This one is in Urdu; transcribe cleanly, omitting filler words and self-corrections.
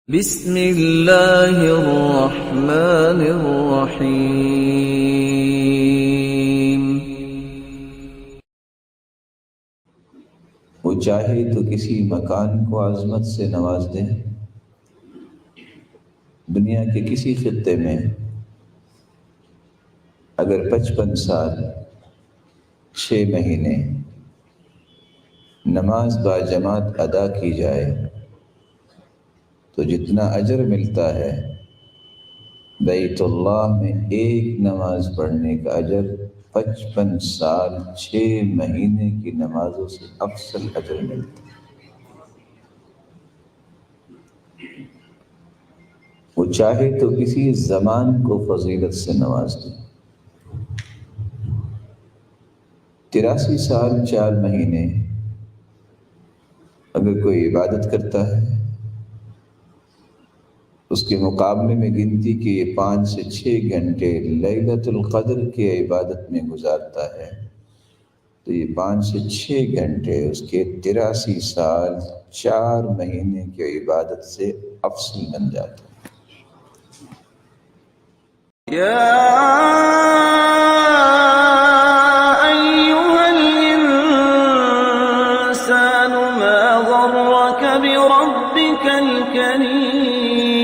بسم اللہ الرحمن الرحیم۔ وہ چاہے تو کسی مکان کو عظمت سے نواز دے، دنیا کے کسی خطے میں اگر 55 سال 6 مہینے نماز با جماعت ادا کی جائے تو جتنا اجر ملتا ہے بیت اللہ میں ایک نماز پڑھنے کا اجر 55 سال 6 مہینے کی نمازوں سے افضل اجر ملتا ہے۔ وہ چاہے تو کسی زمان کو فضیلت سے نواز دے، 83 سال 4 مہینے اگر کوئی عبادت کرتا ہے، اس کے مقابلے میں گنتی کہ یہ 5 سے 6 گھنٹے لیلۃ القدر کی عبادت میں گزارتا ہے تو یہ 5 سے 6 گھنٹے اس کے 83 سال 4 مہینے کی عبادت سے افضل بن جاتا ہے۔ یا ایھا الانسان ما غرک بربک الکریم۔